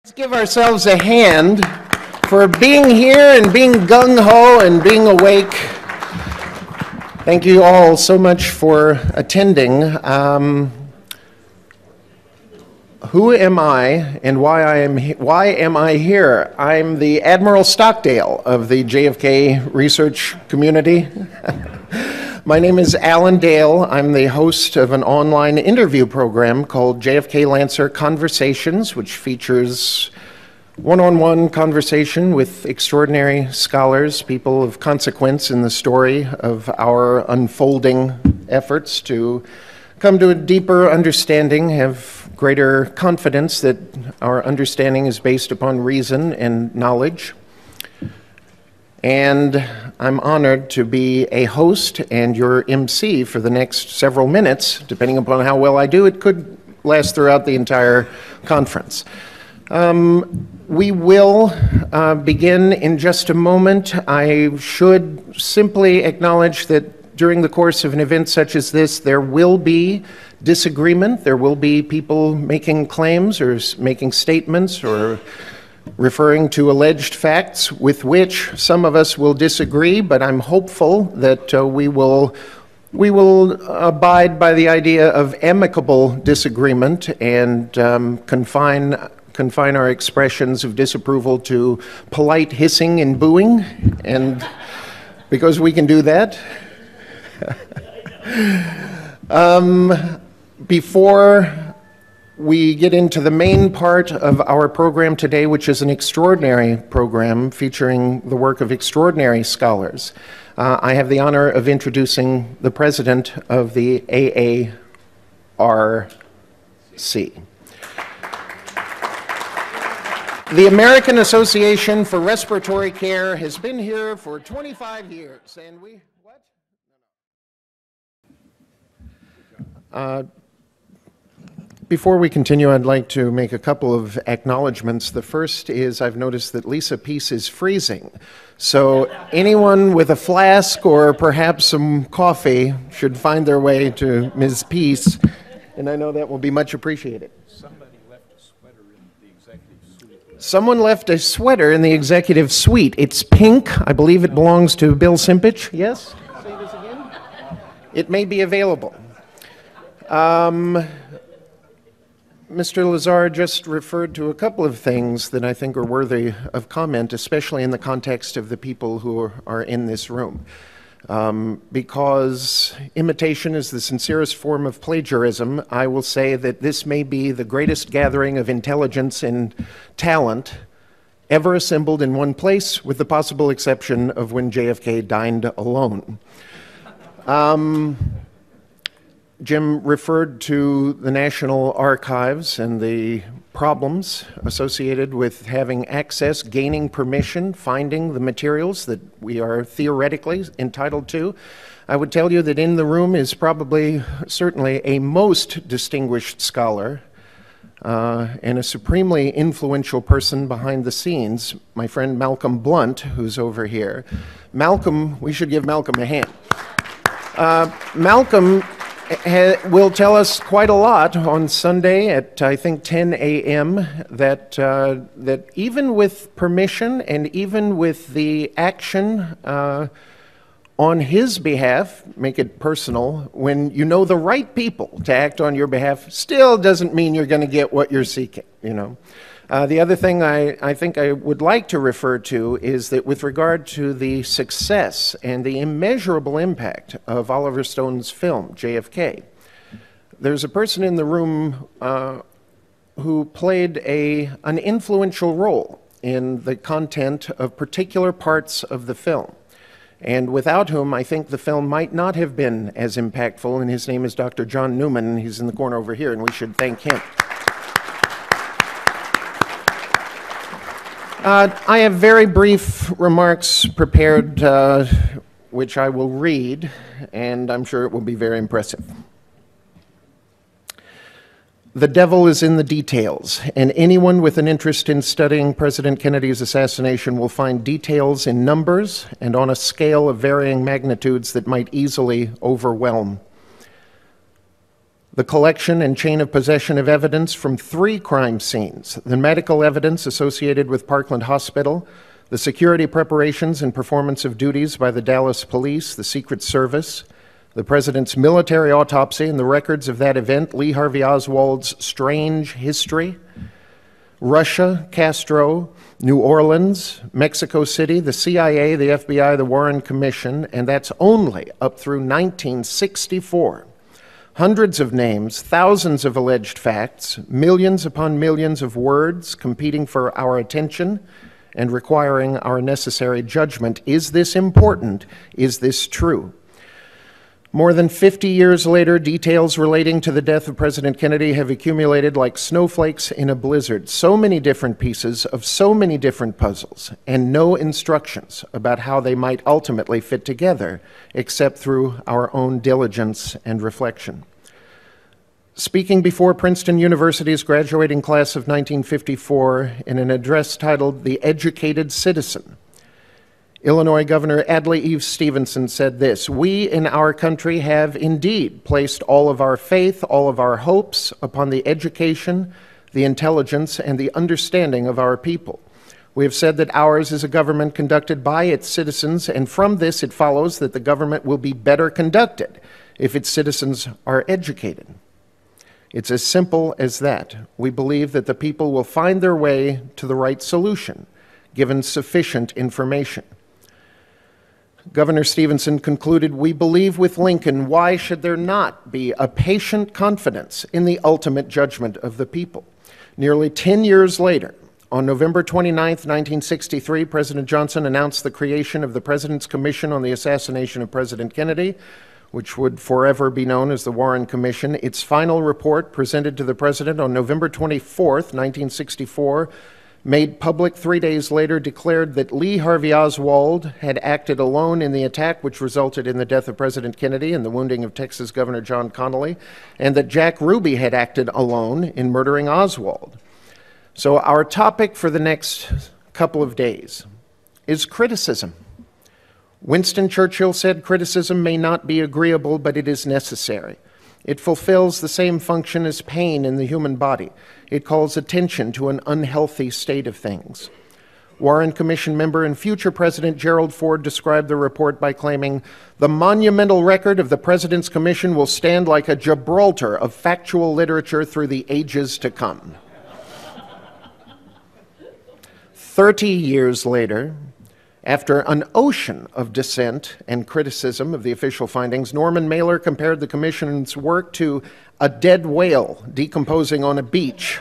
Let's give ourselves a hand for being here and being gung-ho and being awake. Thank you all so much for attending. Who am I and why am I here? I'm the Admiral Stockdale of the JFK research community. My name is Alan Dale. I'm the host of an online interview program called JFK Lancer Conversations, which features one-on-one conversation with extraordinary scholars, people of consequence in the story of our unfolding efforts to come to a deeper understanding, have greater confidence that our understanding is based upon reason and knowledge. And I'm honored to be a host and your MC for the next several minutes. Depending upon how well I do, it could last throughout the entire conference. We will begin in just a moment. I should simply acknowledge that during the course of an event such as this, there will be disagreement. There will be people making claims or making statements or referring to alleged facts with which some of us will disagree, but I'm hopeful that we will abide by the idea of amicable disagreement and confine our expressions of disapproval to polite hissing and booing, and because we can do that. Before we get into the main part of our program today, which is an extraordinary program featuring the work of extraordinary scholars, I have the honor of introducing the president of the AARC. The American Association for Respiratory Care has been here for 25 years, and before we continue, I'd like to make a couple of acknowledgments. The first is I've noticed that Lisa Peace is freezing. So anyone with a flask or perhaps some coffee should find their way to Ms. Peace, and I know that will be much appreciated. Somebody left a sweater in the executive suite. Someone left a sweater in the executive suite. It's pink. I believe it belongs to Bill Simpich. Yes? Say this again? It may be available. Mr. Lazar just referred to a couple of things that I think are worthy of comment, especially in the context of the people who are in this room. Because imitation is the sincerest form of plagiarism, I will say that this may be the greatest gathering of intelligence and talent ever assembled in one place, with the possible exception of when JFK dined alone. Jim referred to the National Archives and the problems associated with having access, gaining permission, finding the materials that we are theoretically entitled to. I would tell you that in the room is certainly a most distinguished scholar and a supremely influential person behind the scenes, my friend Malcolm Blunt, who's over here. Malcolm, we should give Malcolm a hand. Malcolm will tell us quite a lot on Sunday at, I think, 10 a.m. that even with permission and even with the action on his behalf, make it personal, when you know the right people to act on your behalf, still doesn't mean you're going to get what you're seeking, you know. The other thing I think I would like to refer to is that with regard to the success and the immeasurable impact of Oliver Stone's film, JFK, there's a person in the room who played an influential role in the content of particular parts of the film, and without whom I think the film might not have been as impactful, and his name is Dr. John Newman. He's in the corner over here, and we should thank him. I have very brief remarks prepared, which I will read, and I'm sure it will be very impressive. The devil is in the details, and anyone with an interest in studying President Kennedy's assassination will find details in numbers and on a scale of varying magnitudes that might easily overwhelm. the collection and chain of possession of evidence from 3 crime scenes, the medical evidence associated with Parkland Hospital, the security preparations and performance of duties by the Dallas Police, the Secret Service, the President's military autopsy and the records of that event, Lee Harvey Oswald's strange history, Russia, Castro, New Orleans, Mexico City, the CIA, the FBI, the Warren Commission, and that's only up through 1964. Hundreds of names, thousands of alleged facts, millions upon millions of words competing for our attention and requiring our necessary judgment. Is this important? Is this true? More than 50 years later, details relating to the death of President Kennedy have accumulated like snowflakes in a blizzard. So many different pieces of so many different puzzles, and no instructions about how they might ultimately fit together, except through our own diligence and reflection. Speaking before Princeton University's graduating class of 1954 in an address titled "The Educated Citizen," Illinois Governor Adlai Eve Stevenson said this: "We in our country have indeed placed all of our faith, all of our hopes upon the education, the intelligence, and the understanding of our people. We have said that ours is a government conducted by its citizens, and from this it follows that the government will be better conducted if its citizens are educated. It's as simple as that. We believe that the people will find their way to the right solution, given sufficient information." Governor Stevenson concluded, "We believe with Lincoln, why should there not be a patient confidence in the ultimate judgment of the people?" Nearly 10 years later, on November 29, 1963, President Johnson announced the creation of the President's Commission on the Assassination of President Kennedy, which would forever be known as the Warren Commission. Its final report, presented to the President on November 24, 1964, made public 3 days later, declared that Lee Harvey Oswald had acted alone in the attack which resulted in the death of President Kennedy and the wounding of Texas Governor John Connally, and that Jack Ruby had acted alone in murdering Oswald. So our topic for the next couple of days is criticism. Winston Churchill said, "Criticism may not be agreeable, but it is necessary. It fulfills the same function as pain in the human body. It calls attention to an unhealthy state of things." Warren Commission member and future President Gerald Ford described the report by claiming, "The monumental record of the President's Commission will stand like a Gibraltar of factual literature through the ages to come." 30 years later, after an ocean of dissent and criticism of the official findings, Norman Mailer compared the Commission's work to a dead whale decomposing on a beach.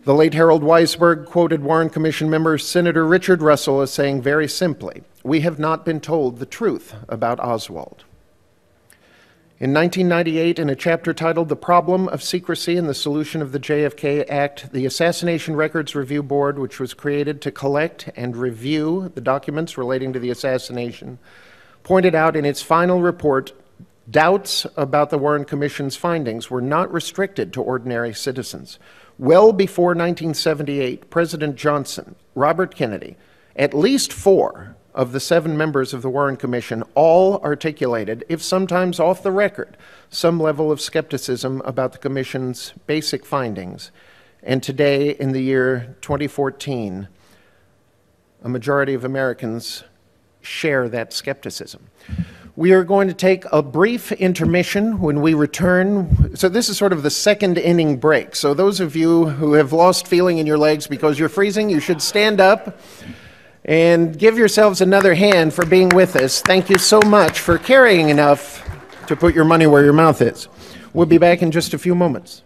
The late Harold Weisberg quoted Warren Commission member Senator Richard Russell as saying very simply, "We have not been told the truth about Oswald." In 1998, in a chapter titled "The Problem of Secrecy and the Solution of the JFK Act," the Assassination Records Review Board, which was created to collect and review the documents relating to the assassination, pointed out in its final report, doubts about the Warren Commission's findings were not restricted to ordinary citizens. Well before 1978, President Johnson, Robert Kennedy, at least 4 of the 7 members of the Warren Commission all articulated, if sometimes off the record, some level of skepticism about the Commission's basic findings. And today, in the year 2014, a majority of Americans share that skepticism. We are going to take a brief intermission. When we return, so this is sort of the second inning break. So those of you who have lost feeling in your legs because you're freezing, you should stand up and give yourselves another hand for being with us. Thank you so much for caring enough to put your money where your mouth is. We'll be back in just a few moments.